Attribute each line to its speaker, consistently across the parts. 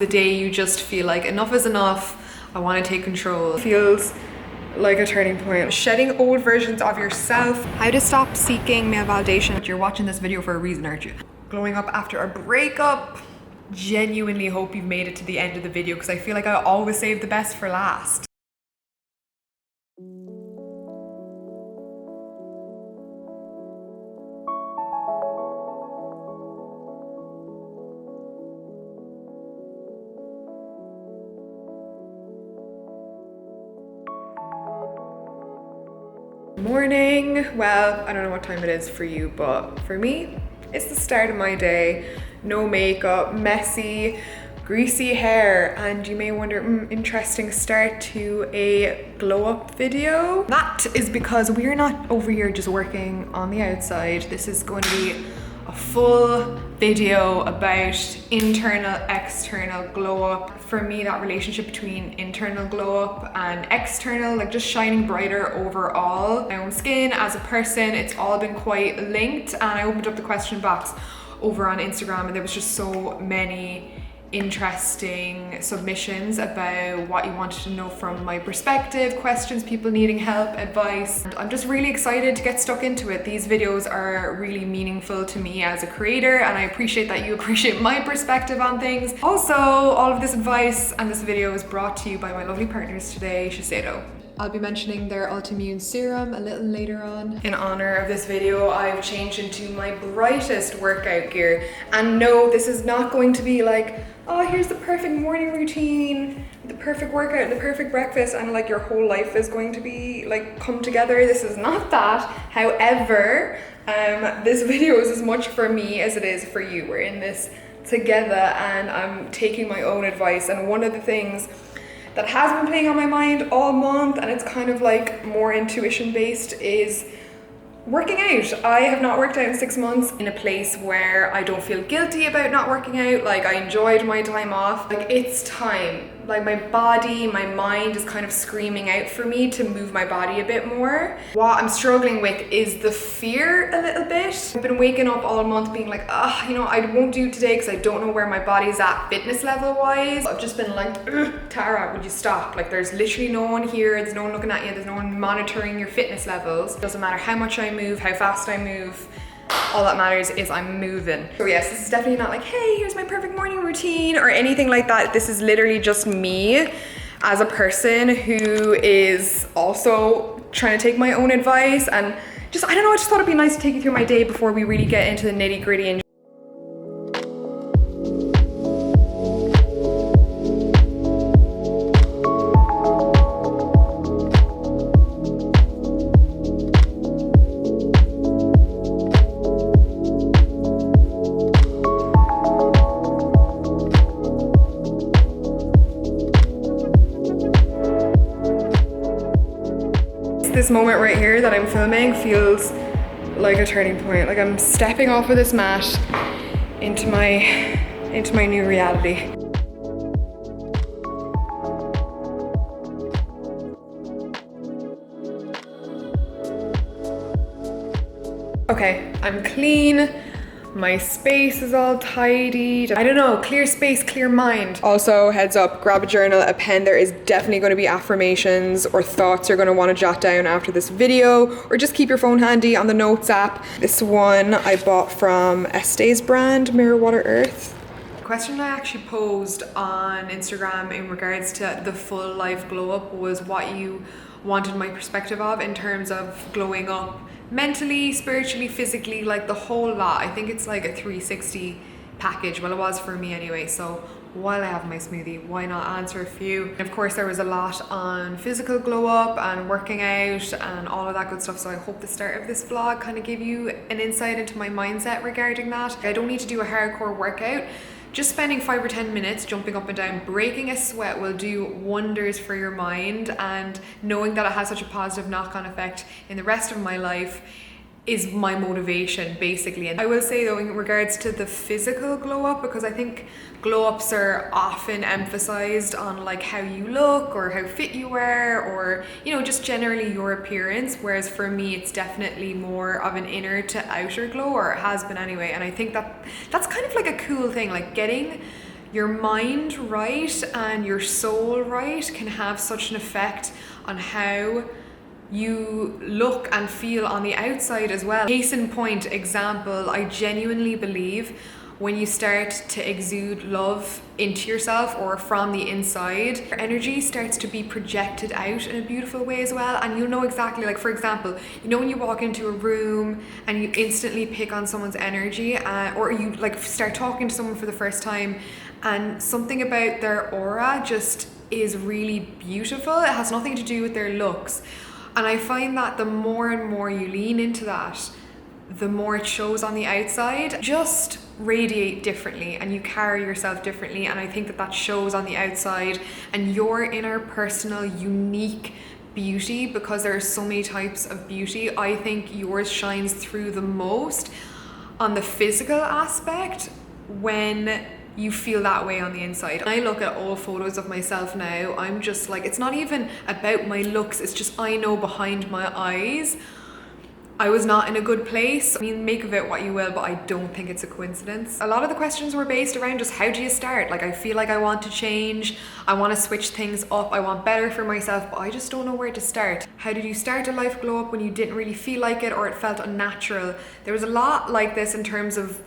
Speaker 1: The day you just feel like enough is enough, I want to take control. It feels like a turning point. Shedding old versions of yourself. How to stop seeking male validation. You're watching this video for a reason, aren't you? Glowing up after a breakup. Genuinely hope you've made it to the end of the video because I feel like I always save the best for last. Morning. Well, I don't know what time it is for you, but for me, it's the start of my day. No makeup, messy, greasy hair, and you may wonder, interesting start to a glow up video. That is because we're not over here just working on the outside. This is going to be a full video about internal, external glow up. For me, that relationship between internal glow up and external, like just shining brighter overall. My own skin as a person, it's all been quite linked, and I opened up the question box over on Instagram and there was just so many interesting submissions about what you wanted to know from my perspective, questions, people needing help, advice. And I'm just really excited to get stuck into it. These videos are really meaningful to me as a creator, and I appreciate that you appreciate my perspective on things. Also, all of this advice and this video is brought to you by my lovely partners today, Shiseido. I'll be mentioning their Ultramune Serum a little later on. In honor of this video, I've changed into my brightest workout gear. And no, this is not going to be like, oh, here's the perfect morning routine, the perfect workout, the perfect breakfast, and like your whole life is going to be like come together. This is not that. However, this video is as much for me as it is for you. We're in this together and I'm taking my own advice. And one of the things that has been playing on my mind all month, and it's kind of like more intuition based, is working out. I have not worked out in 6 months in a place where I don't feel guilty about not working out. Like, I enjoyed my time off. Like, it's time. Like, my body, my mind is kind of screaming out for me to move my body a bit more. What I'm struggling with is the fear a little bit. I've been waking up all month being like, you know, I won't do it today because I don't know where my body's at fitness level wise. I've just been like, Tara, would you stop? Like, there's literally no one here. There's no one looking at you. There's no one monitoring your fitness levels. It doesn't matter how much I move, how fast I move. All that matters is I'm moving. So yes, this is definitely not like, hey, here's my perfect morning routine or anything like that. This is literally just me as a person who is also trying to take my own advice, and just, I don't know, I just thought it'd be nice to take you through my day before we really get into the nitty gritty. And this moment right here that I'm filming feels like a turning point. Like, I'm stepping off of this mat into my new reality. Okay, I'm clean. My space is all tidied. I don't know, clear space, clear mind. Also, heads up, grab a journal, a pen. There is definitely going to be affirmations or thoughts you're going to want to jot down after this video, or just keep your phone handy on the notes app. This one I bought from Estee's brand, Mirror Water Earth. The question I actually posed on Instagram in regards to the full life glow up was what you wanted my perspective of in terms of glowing up mentally, spiritually, physically, like the whole lot. I think it's like a 360 package. Well, it was for me anyway. So while I have my smoothie, why not answer a few? And of course, there was a lot on physical glow up and working out and all of that good stuff. So I hope the start of this vlog kind of gave you an insight into my mindset regarding that. I don't need to do a hardcore workout. Just spending 5 or 10 minutes jumping up and down, breaking a sweat will do wonders for your mind, and knowing that it has such a positive knock-on effect in the rest of my life is my motivation, basically. And I will say though, in regards to the physical glow up, because I think glow ups are often emphasized on like how you look or how fit you are, or you know, just generally your appearance, whereas for me it's definitely more of an inner to outer glow, or it has been anyway. And I think that that's kind of like a cool thing, like getting your mind right and your soul right can have such an effect on how you look and feel on the outside as well. Case in point, example, I genuinely believe when you start to exude love into yourself or from the inside, your energy starts to be projected out in a beautiful way as well. And you'll know exactly, like for example, you know when you walk into a room and you instantly pick on someone's energy, or you like start talking to someone for the first time and something about their aura just is really beautiful. It has nothing to do with their looks. And I find that the more and more you lean into that, the more it shows on the outside. Just radiate differently and you carry yourself differently, and I think that that shows on the outside. And your inner personal unique beauty, because there are so many types of beauty, I think yours shines through the most on the physical aspect when you feel that way on the inside. When I look at old photos of myself now, I'm just like, it's not even about my looks, it's just I know behind my eyes I was not in a good place. I mean, make of it what you will, but I don't think it's a coincidence. A lot of the questions were based around just how do you start? Like, I feel like I want to change, I want to switch things up, I want better for myself, but I just don't know where to start. How did you start a life glow up when you didn't really feel like it or it felt unnatural? There was a lot like this in terms of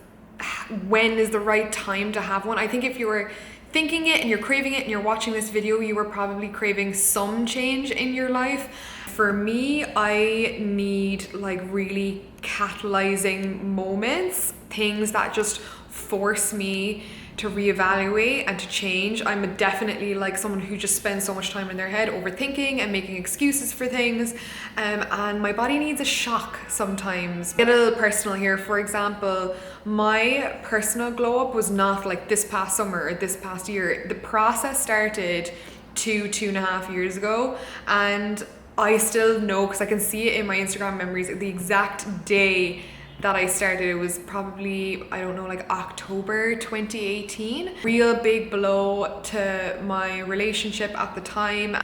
Speaker 1: when is the right time to have one. I think if you were thinking it and you're craving it and you're watching this video, you were probably craving some change in your life. For me, I need like really catalyzing moments, things that just force me to reevaluate and to change. I'm definitely like someone who just spends so much time in their head overthinking and making excuses for things, and my body needs a shock sometimes. Get a little personal here. For example, my personal glow up was not like this past summer or this past year. The process started 2.5 years ago, and I still know, because I can see it in my Instagram memories, the exact day that I started. It was probably, I don't know, like October 2018. Real big blow to my relationship at the time.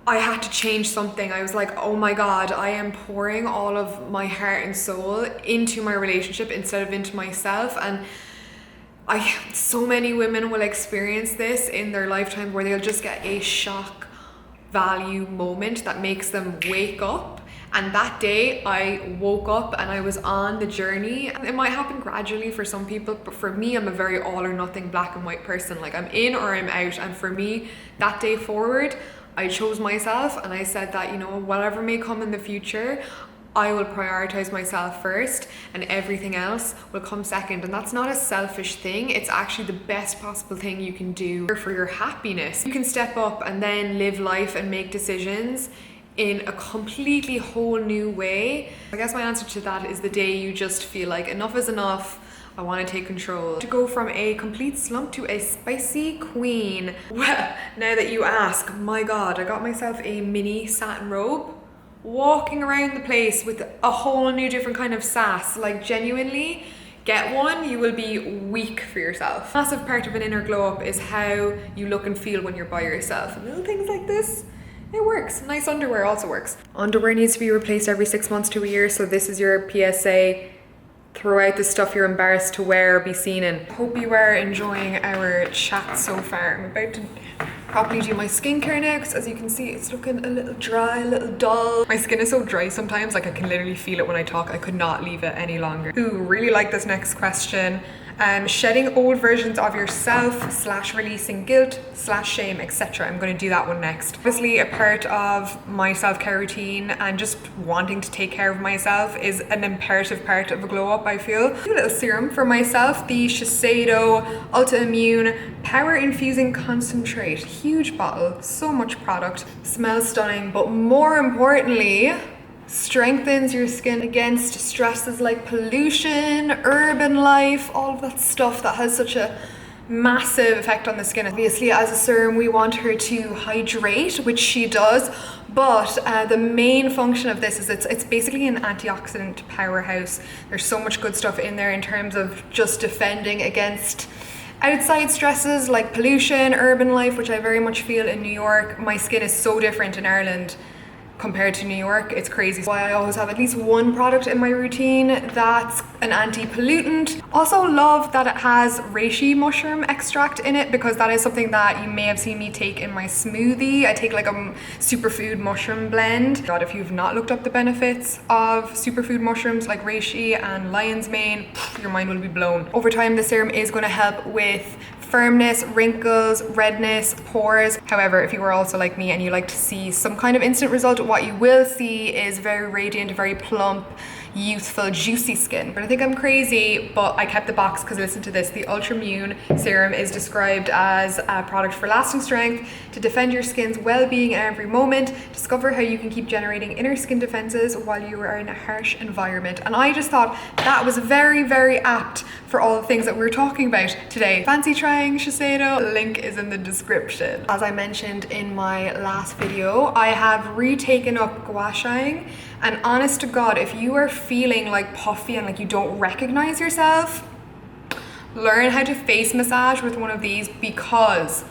Speaker 1: I had to change something. I was like, oh my God, I am pouring all of my heart and soul into my relationship instead of into myself. And so many women will experience this in their lifetime where they'll just get a shock value moment that makes them wake up. And that day I woke up and I was on the journey. It might happen gradually for some people, but for me, I'm a very all or nothing black and white person. Like, I'm in or I'm out. And for me, that day forward, I chose myself and I said that, you know, whatever may come in the future, I will prioritize myself first and everything else will come second. And that's not a selfish thing. It's actually the best possible thing you can do for your happiness. You can step up and then live life and make decisions in a completely whole new way. I guess my answer to that is the day you just feel like enough is enough. I want to take control. To go from a complete slump to a spicy queen. Well, now that you ask, my God, I got myself a mini satin robe, walking around the place with a whole new different kind of sass. Like, genuinely, get one, you will be weak for yourself. Massive part of an inner glow up is how you look and feel when you're by yourself. And little things like this, it works. Nice underwear also works. Underwear needs to be replaced every 6 months to a year, so this is your PSA. Throw out the stuff you're embarrassed to wear or be seen in. Hope you are enjoying our chat so far. I'm about to properly do my skincare now, because as you can see, it's looking a little dry, a little dull. My skin is so dry sometimes, like I can literally feel it when I talk. I could not leave it any longer. Ooh, really like this next question. Shedding old versions of yourself / releasing guilt / shame, etc. I'm going to do that one next. Obviously, a part of my self-care routine and just wanting to take care of myself is an imperative part of a glow up, I feel. Do a little serum for myself, the Shiseido Ultramune Power Infusing Concentrate. Huge bottle, so much product. Smells stunning, but more importantly, strengthens your skin against stresses like pollution, urban life, all of that stuff that has such a massive effect on the skin. Obviously, as a serum, we want her to hydrate, which she does, but the main function of this is it's basically an antioxidant powerhouse. There's so much good stuff in there in terms of just defending against outside stresses like pollution, urban life, which I very much feel in New York. My skin is so different in Ireland compared to New York. It's crazy. Why I always have at least one product in my routine that's an anti-pollutant. Also love that it has reishi mushroom extract in it, because that is something that you may have seen me take in my smoothie. I take like a superfood mushroom blend. God, if you've not looked up the benefits of superfood mushrooms like reishi and lion's mane, your mind will be blown. Over time, the serum is going to help with firmness, wrinkles, redness, pores. However, if you are also like me and you like to see some kind of instant result, what you will see is very radiant, very plump, youthful, juicy skin. But I think I'm crazy, but I kept the box because listen to this. The Ultramune Serum is described as a product for lasting strength, to defend your skin's well-being at every moment. Discover how you can keep generating inner skin defenses while you are in a harsh environment. And I just thought that was very, very apt for all the things that we're talking about today. Fancy trying Shiseido? Link is in the description. As I mentioned in my last video, I have retaken up gua shying. And honest to God, if you are feeling like puffy and like you don't recognize yourself, learn how to face massage with one of these, because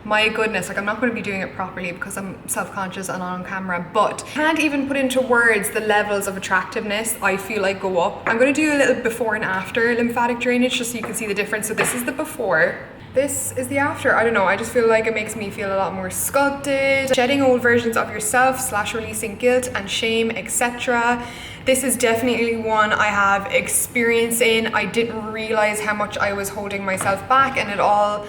Speaker 1: my goodness, like I'm not going to be doing it properly because I'm self-conscious and on camera, but can't even put into words the levels of attractiveness I feel like go up. I'm going to do a little before and after lymphatic drainage just so you can see the difference. So this is the before. This is the after. I don't know, I just feel like it makes me feel a lot more sculpted, shedding old versions of yourself / releasing guilt and shame, etc. This is definitely one I have experience in. I didn't realize how much I was holding myself back, and it all,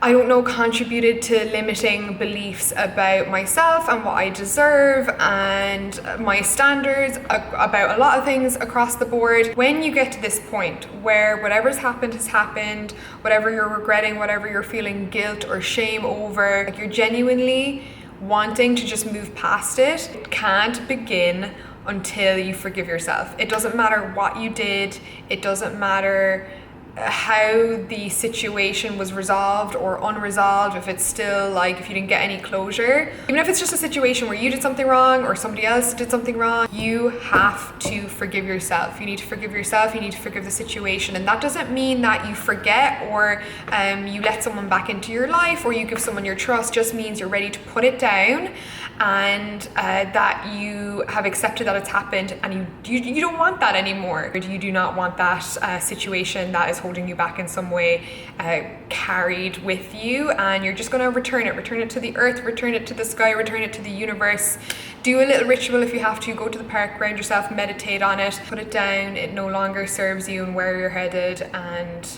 Speaker 1: I don't know, contributed to limiting beliefs about myself and what I deserve and my standards about a lot of things across the board. When you get to this point where whatever's happened has happened, whatever you're regretting, whatever you're feeling guilt or shame over, like you're genuinely wanting to just move past it, it can't begin until you forgive yourself. It doesn't matter what you did, it doesn't matter how the situation was resolved or unresolved, if it's still like, if you didn't get any closure, even if it's just a situation where you did something wrong or somebody else did something wrong, you have to forgive yourself. You need to forgive yourself, you need to forgive the situation. And that doesn't mean that you forget or you let someone back into your life or you give someone your trust. It just means you're ready to put it down and that you have accepted that it's happened and you don't want that anymore. You do not want that situation that is holding you back in some way carried with you, and you're just going to return it to the earth, return it to the sky, return it to the universe. Do a little ritual if you have to, go to the park, ground yourself, meditate on it, put it down, it no longer serves you and where you're headed, and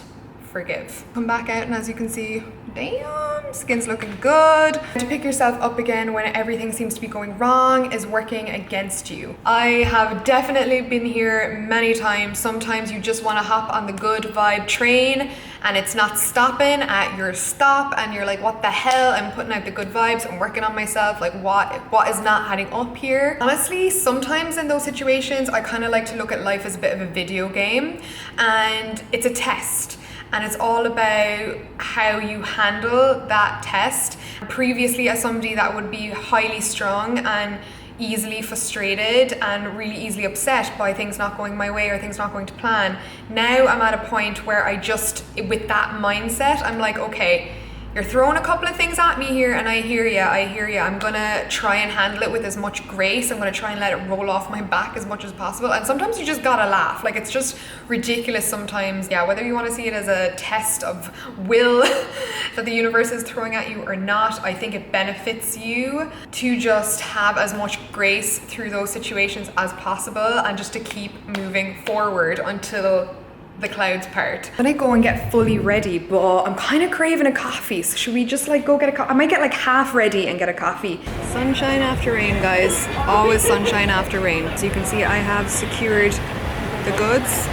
Speaker 1: forgive. Come back out and as you can see, damn, skin's looking good. To pick yourself up again when everything seems to be going wrong is working against you. I have definitely been here many times. Sometimes you just want to hop on the good vibe train and it's not stopping at your stop and you're like, what the hell? I'm putting out the good vibes, I'm working on myself, like what is not adding up here? Honestly, sometimes in those situations I kind of like to look at life as a bit of a video game, and it's a test. And it's all about how you handle that test. Previously, as somebody that would be highly strung and easily frustrated and really easily upset by things not going my way or things not going to plan, now I'm at a point where I just, with that mindset, I'm like, okay, you're throwing a couple of things at me here and I hear you. I'm gonna try and handle it with as much grace. I'm gonna try and let it roll off my back as much as possible. And sometimes you just gotta laugh. Like, it's just ridiculous sometimes. Yeah, whether you wanna see it as a test of will that the universe is throwing at you or not, I think it benefits you to just have as much grace through those situations as possible and just to keep moving forward until the clouds part. I'm gonna go and get fully ready, but I'm kind of craving a coffee. So should we just like go get a coffee? I might get like half ready and get a coffee. Sunshine after rain, guys. Always sunshine after rain. So you can see I have secured the goods.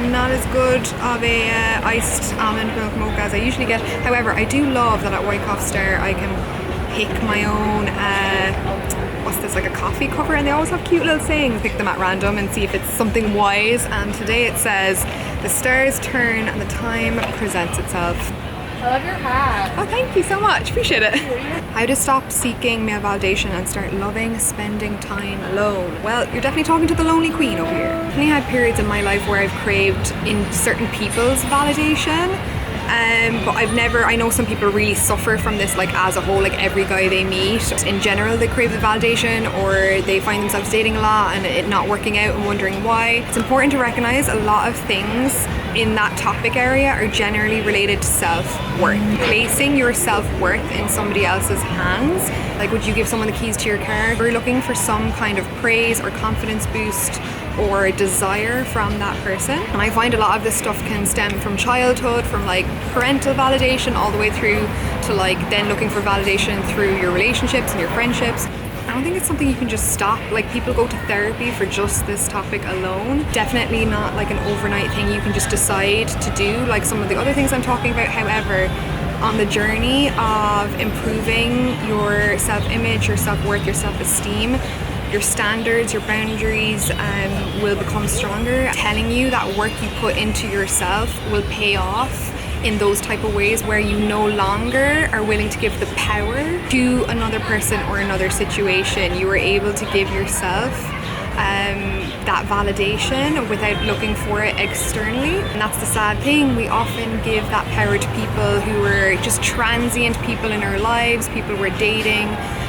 Speaker 1: Not as good of a iced almond milk mocha as I usually get. However, I do love that at Wyckoff Star I can pick my own what's this, like a coffee cover, and they always have cute little sayings. Pick them at random and see if it's something wise, and today it says the stars turn and the time presents itself.
Speaker 2: I love your hat.
Speaker 1: Oh, thank you so much, appreciate it. How to stop seeking male validation and start loving spending time alone. Well, you're definitely talking to the lonely queen over here. I've definitely had periods in my life where I've craved in certain people's validation,
Speaker 2: But I know some people really suffer from this, like as a whole, like every guy they meet. In general, they crave the validation, or they find themselves dating a lot and it not working out and wondering why. It's important to recognize a lot of things in that topic area are generally related to self-worth. Placing your self-worth in somebody else's hands, like would you give someone the keys to your car? You're looking for some kind of praise or confidence boost or desire from that person. And I find a lot of this stuff can stem from childhood, from like parental validation all the way through to like then looking for validation through your relationships and your friendships. I don't think it's something you can just stop. Like people go to therapy for just this topic alone. Definitely not like an overnight thing you can just decide to do like some of the other things I'm talking about. However, on the journey of improving your self-image, your self-worth, your self-esteem, your standards, your boundaries will become stronger. Telling you that work you put into yourself will pay off in those type of ways where you no longer are willing to give the power to another person or another situation. You are able to give yourself that validation without looking for it externally. And that's the sad thing. We often give that power to people who are just transient people in our lives, people we're dating,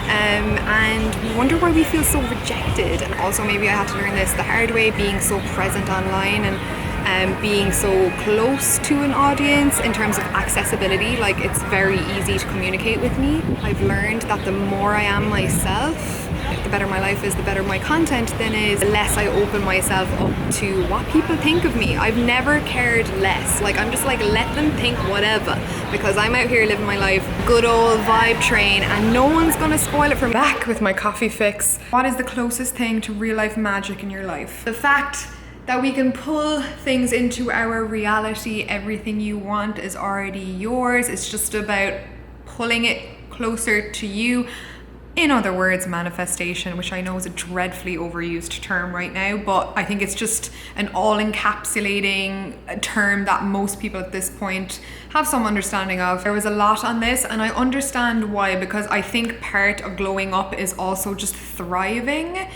Speaker 2: and we wonder why we feel so rejected. And also maybe I had to learn this the hard way, being so present online and being so close to an audience in terms of accessibility. Like it's very easy to communicate with me. I've learned that the more I am myself, the better my life is, the better my content then is, the less I open myself up to what people think of me. I've never cared less. Like I'm just like, let them think whatever, because I'm out here living my life, good old vibe train, and no one's gonna spoil it for me.
Speaker 1: Back with my coffee fix. What is the closest thing to real life magic in your life? The fact that we can pull things into our reality. Everything you want is already yours. It's just about pulling it closer to you. In other words, manifestation, which I know is a dreadfully overused term right now, but I think it's just an all-encapsulating term that most people at this point have some understanding of. There was a lot on this, and I understand why, because I think part of glowing up is also just thriving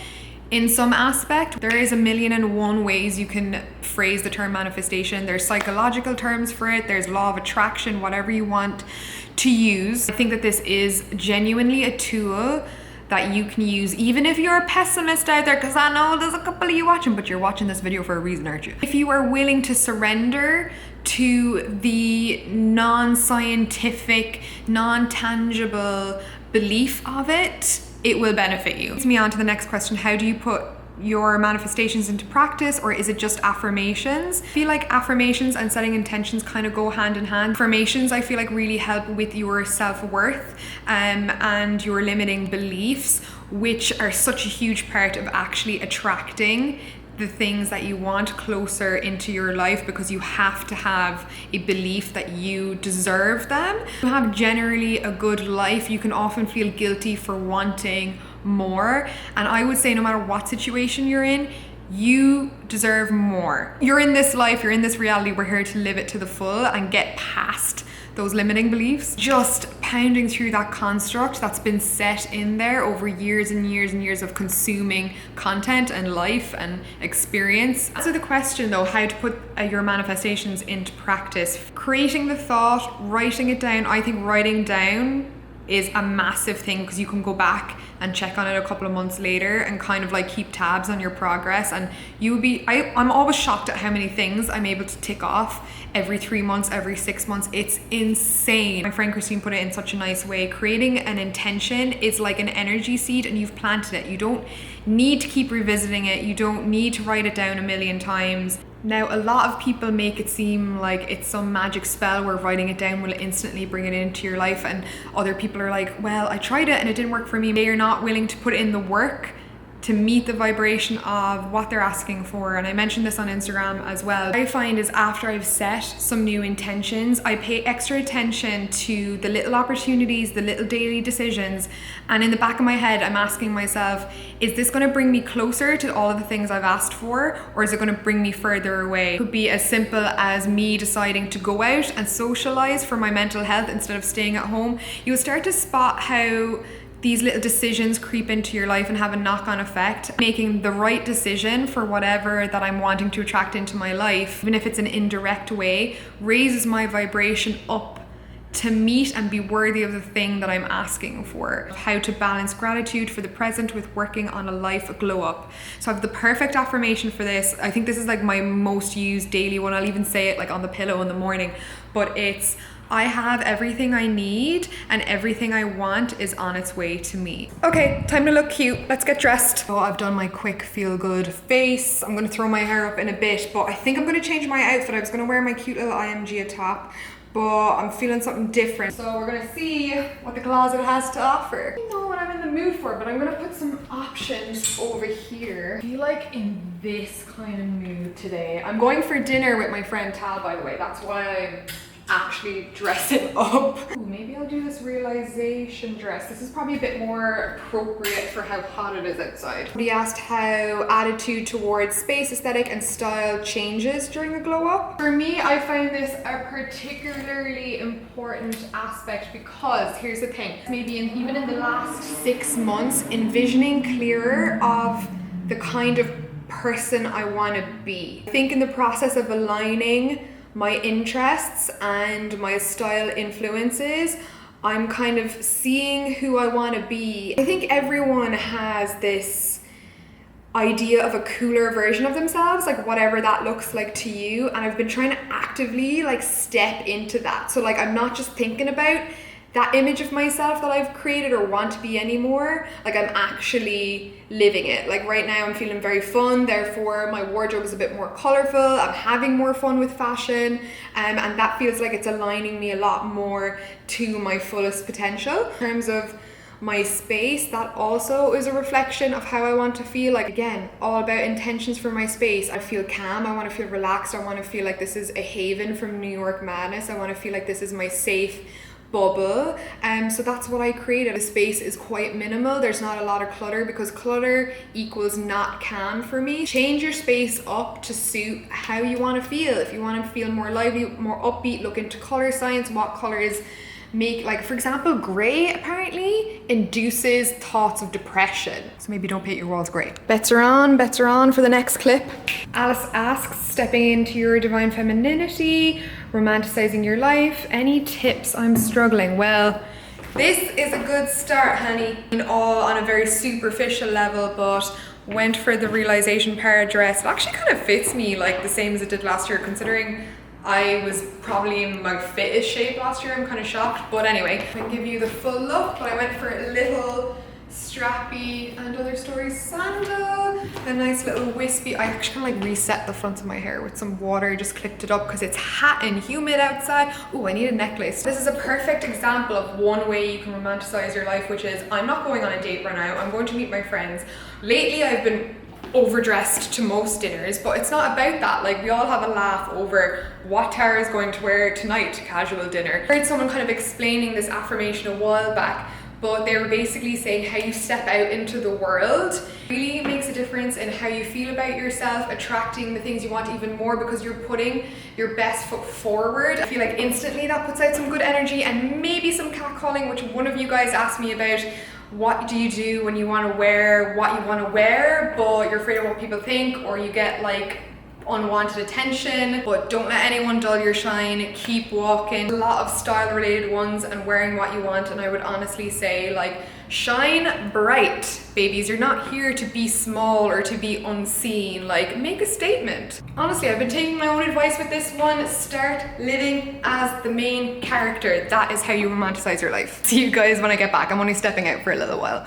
Speaker 1: in some aspect. There is 1,000,001 ways you can phrase the term manifestation. There's psychological terms for it, there's law of attraction, whatever you want to use. I think that this is genuinely a tool that you can use even if you're a pessimist out there, because I know there's a couple of you watching, but you're watching this video for a reason, aren't you? If you are willing to surrender to the non-scientific, non-tangible belief of it, it will benefit you. Leads me on to the next question. How do you put your manifestations into practice, or is it just affirmations? I feel like affirmations and setting intentions kind of go hand in hand. Affirmations I feel like really help with your self-worth and your limiting beliefs, which are such a huge part of actually attracting the things that you want closer into your life, because you have to have a belief that you deserve them. To have generally a good life, you can often feel guilty for wanting more. And I would say no matter what situation you're in, you deserve more. You're in this life, you're in this reality, we're here to live it to the full and get past those limiting beliefs. Just pounding through that construct that's been set in there over years and years and years of consuming content and life and experience. So the question though, how to put your manifestations into practice. Creating the thought, writing it down. I think writing down is a massive thing, because you can go back and check on it a couple of months later and kind of like keep tabs on your progress, and you'll be I'm always shocked at how many things I'm able to tick off every 3 months, every 6 months. It's insane. My friend Christine put it in such a nice way. Creating an intention is like an energy seed, and you've planted it. You don't need to keep revisiting it. You don't need to write it down 1,000,000 times. Now, a lot of people make it seem like it's some magic spell where writing it down will instantly bring it into your life, and other people are like, well, I tried it and it didn't work for me. They are not willing to put in the work to meet the vibration of what they're asking for. And I mentioned this on Instagram as well. What I find is after I've set some new intentions, I pay extra attention to the little opportunities, the little daily decisions. And in the back of my head, I'm asking myself, is this gonna bring me closer to all of the things I've asked for, or is it gonna bring me further away? It could be as simple as me deciding to go out and socialize for my mental health instead of staying at home. You'll start to spot how these little decisions creep into your life and have a knock-on effect. Making the right decision for whatever that I'm wanting to attract into my life, even if it's an indirect way, raises my vibration up to meet and be worthy of the thing that I'm asking for. How to balance gratitude for the present with working on a life glow up. So I have the perfect affirmation for this. I think this is like my most used daily one. I'll even say it like on the pillow in the morning, but it's, I have everything I need and everything I want is on its way to me. Okay, time to look cute. Let's get dressed. Oh, I've done my quick feel good face. I'm gonna throw my hair up in a bit, but I think I'm gonna change my outfit. I was gonna wear my cute little IMG top, but I'm feeling something different. So we're gonna see what the closet has to offer. I don't know what I'm in the mood for, but I'm gonna put some options over here. I feel like in this kind of mood today. I'm going for dinner with my friend Tal, by the way. That's why I'm actually dressing up. Ooh, maybe I'll do this realization dress. This is probably a bit more appropriate for how hot it is outside. We asked how attitude towards space, aesthetic and style changes during the glow up. For me, I find this a particularly important aspect because here's the thing, maybe even in the last 6 months, envisioning clearer of the kind of person I want to be. I think in the process of aligning my interests and my style influences, I'm kind of seeing who I want to be. I think everyone has this idea of a cooler version of themselves, like whatever that looks like to you, and I've been trying to actively like step into that. So like I'm not just thinking about that image of myself that I've created or want to be anymore, like I'm actually living it. Like right now I'm feeling very fun, therefore my wardrobe is a bit more colorful, I'm having more fun with fashion, and that feels like it's aligning me a lot more to my fullest potential. In terms of my space, that also is a reflection of how I want to feel. Like again, all about intentions for my space. I feel calm, I want to feel relaxed, I want to feel like this is a haven from New York madness, I want to feel like this is my safe bubble, so that's what I created. The space is quite minimal, there's not a lot of clutter because clutter equals not calm for me. Change your space up to suit how you want to feel. If you want to feel more lively, more upbeat, look into color science, what colors make, like for example, gray apparently induces thoughts of depression. So maybe don't paint your walls gray. Bets are on for the next clip. Alice asks, stepping into your divine femininity, romanticizing your life, any tips? I'm struggling. Well, this is a good start, honey. All on a very superficial level, but went for the realization para dress. It actually kind of fits me like the same as it did last year, considering I was probably in my fittest shape last year. I'm kind of shocked, but anyway, I can give you the full look, but I went for a little strappy and other stories sandal, a nice little wispy. I actually kind of like reset the front of my hair with some water, just clipped it up because it's hot and humid outside. Oh, I need a necklace. This is a perfect example of one way you can romanticize your life, which is I'm not going on a date right now, I'm going to meet my friends. Lately I've been overdressed to most dinners, but it's not about that. Like we all have a laugh over what Tara is going to wear tonight to casual dinner. I heard someone kind of explaining this affirmation a while back, but they were basically saying how you step out into the world really makes a difference in how you feel about yourself, attracting the things you want even more because you're putting your best foot forward. I feel like instantly that puts out some good energy and maybe some catcalling, which one of you guys asked me about. What do you do when you want to wear what you want to wear, but you're afraid of what people think, or you get like unwanted attention? But don't let anyone dull your shine, keep walking. A lot of style related ones and wearing what you want, and I would honestly say like shine bright, babies. You're not here to be small or to be unseen. Like make a statement. Honestly, I've been taking my own advice with this one. Start living as the main character. That is how you romanticize your life. See you guys when I get back. I'm only stepping out for a little while.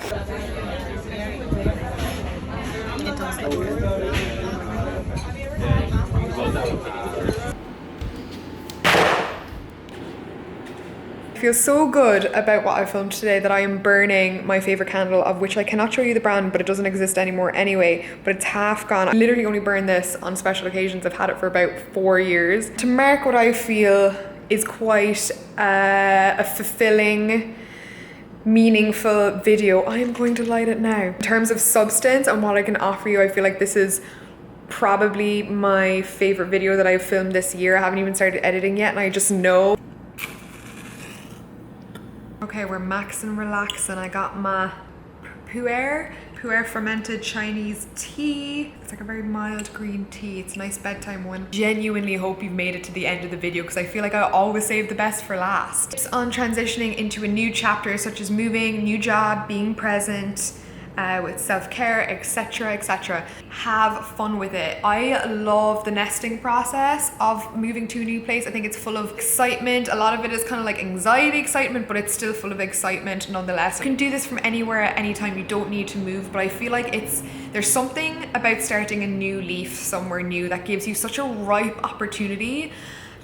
Speaker 1: I feel so good about what I filmed today that I am burning my favorite candle, of which I cannot show you the brand, but it doesn't exist anymore anyway, but it's half gone. I literally only burn this on special occasions. I've had it for about 4 years. To mark what I feel is quite a fulfilling, meaningful video. I am going to light it now. In terms of substance and what I can offer you, I feel like this is probably my favorite video that I've filmed this year. I haven't even started editing yet, and I just know Okay, we're maxing relaxing. I got my pu'er fermented Chinese tea. It's like a very mild green tea. It's a nice bedtime one. Genuinely hope you've made it to the end of the video because I feel like I always save the best for last. Tips on transitioning into a new chapter, such as moving, new job, being present, with self-care, etc, etc. Have fun with it. I love the nesting process of moving to a new place. I think it's full of excitement. A lot of it is kind of like anxiety excitement, but it's still full of excitement nonetheless. You can do this from anywhere at any time. You don't need to move, but I feel like there's something about starting a new leaf somewhere new that gives you such a ripe opportunity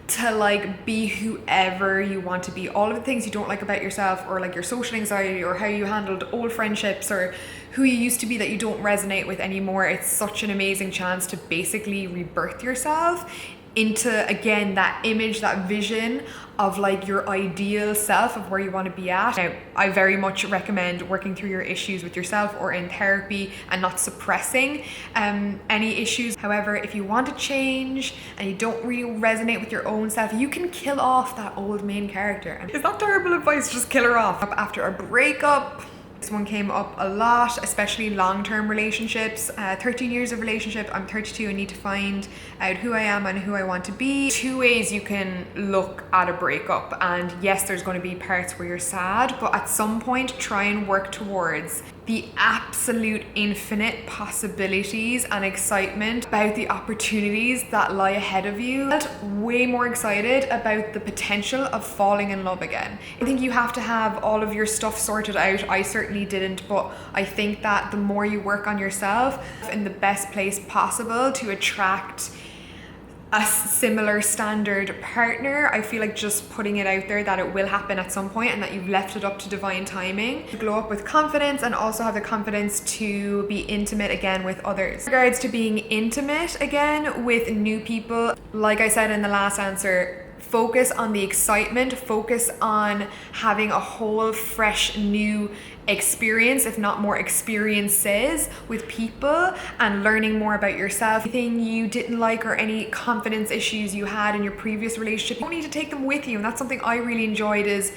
Speaker 1: to like be whoever you want to be. All of the things you don't like about yourself, or like your social anxiety, or how you handled old friendships, or who you used to be that you don't resonate with anymore. It's such an amazing chance to basically rebirth yourself into, again, that image, that vision of like your ideal self of where you want to be at. Now, I very much recommend working through your issues with yourself or in therapy and not suppressing any issues. However, if you want to change and you don't really resonate with your own self, you can kill off that old main character. Is that terrible advice? Just kill her off. After a breakup, this one came up a lot, especially long-term relationships. 13 years of relationship, I'm 32, I need to find out who I am and who I want to be. Two ways you can look at a breakup, and yes, there's going to be parts where you're sad, but at some point try and work towards the absolute infinite possibilities and excitement about the opportunities that lie ahead of you. I felt way more excited about the potential of falling in love again. I think you have to have all of your stuff sorted out. I certainly didn't, but I think that the more you work on yourself in the best place possible to attract a similar standard partner, I feel like just putting it out there that it will happen at some point and that you've left it up to divine timing. Glow up with confidence and also have the confidence to be intimate again with others. In regards to being intimate again with new people, like I said in the last answer, focus on the excitement, focus on having a whole fresh new experience, if not more experiences with people, and learning more about yourself. Anything you didn't like or any confidence issues you had in your previous relationship, you don't need to take them with you. And that's something I really enjoyed, is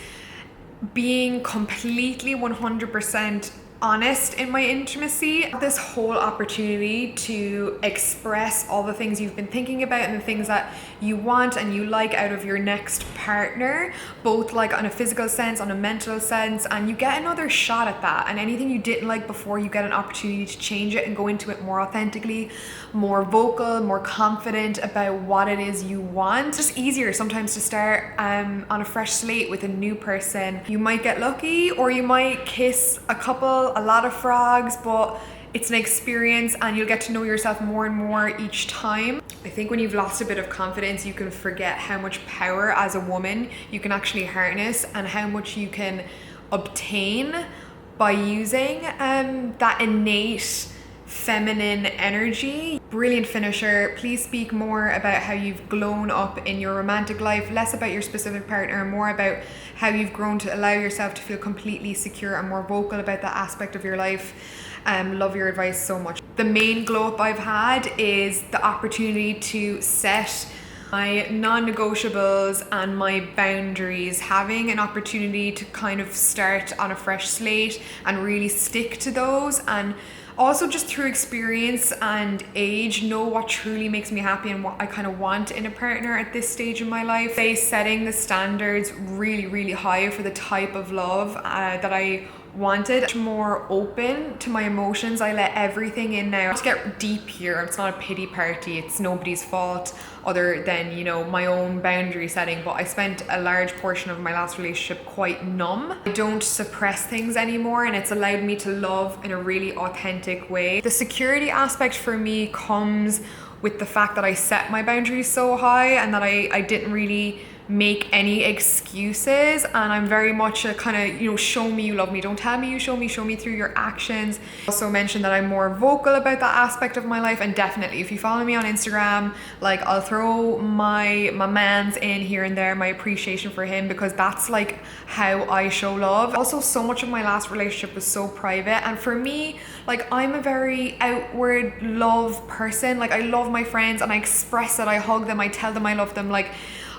Speaker 1: being completely 100% honest in my intimacy. This whole opportunity to express all the things you've been thinking about and the things that you want and you like out of your next partner, both like on a physical sense, on a mental sense, and you get another shot at that. And anything you didn't like before, you get an opportunity to change it and go into it more authentically, more vocal, more confident about what it is you want. It's just easier sometimes to start on a fresh slate with a new person. You might get lucky, or you might kiss a lot of frogs, but it's an experience and you'll get to know yourself more and more each time. I think when you've lost a bit of confidence, you can forget how much power as a woman you can actually harness and how much you can obtain by using that innate feminine energy. Brilliant finisher. Please speak more about how you've grown up in your romantic life, less about your specific partner, and more about how you've grown to allow yourself to feel completely secure and more vocal about that aspect of your life. Love your advice so much. The main glow up I've had is the opportunity to set my non-negotiables and my boundaries, having an opportunity to kind of start on a fresh slate and really stick to those, and also just through experience and age know what truly makes me happy and what I kind of want in a partner at this stage in my life. Setting the standards really, really high for the type of love that I wanted. Much more open to my emotions. I let everything in now. To get deep here, it's not a pity party, it's nobody's fault other than, you know, my own boundary setting, but I spent a large portion of my last relationship quite numb. I don't suppress things anymore, and it's allowed me to love in a really authentic way. The security aspect for me comes with the fact that I set my boundaries so high and that I didn't really make any excuses, and I'm very much a kind of, you know, show me you love me, don't tell me you show me through your actions. Also mentioned that I'm more vocal about that aspect of my life, and definitely if you follow me on Instagram, like, I'll throw my man's in here and there, my appreciation for him, because that's like how I show love. Also, so much of my last relationship was so private, and for me, like, I'm a very outward love person. Like, I love my friends and I express it, I hug them, I tell them I love them. Like,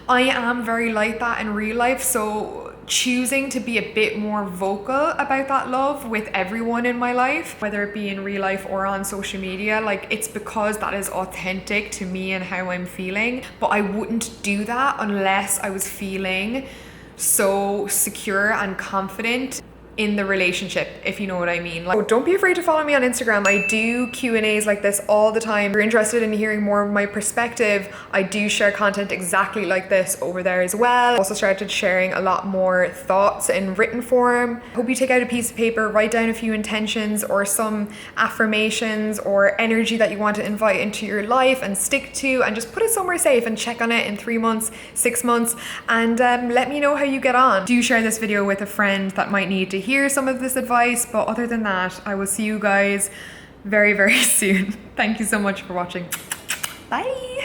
Speaker 1: I am very like that in real life, so choosing to be a bit more vocal about that love with everyone in my life, whether it be in real life or on social media. Like, it's because that is authentic to me and how I'm feeling. But I wouldn't do that unless I was feeling so secure and confident in the relationship, if you know what I mean. Like, don't be afraid to follow me on Instagram. I do Q&As like this all the time. If you're interested in hearing more of my perspective, I do share content exactly like this over there as well. I also started sharing a lot more thoughts in written form. Hope you take out a piece of paper, write down a few intentions or some affirmations or energy that you want to invite into your life and stick to, and just put it somewhere safe and check on it in 3 months, 6 months, and let me know how you get on. Do share this video with a friend that might need to hear some of this advice. But other than that, I will see you guys very, very soon. Thank you so much for watching. Bye.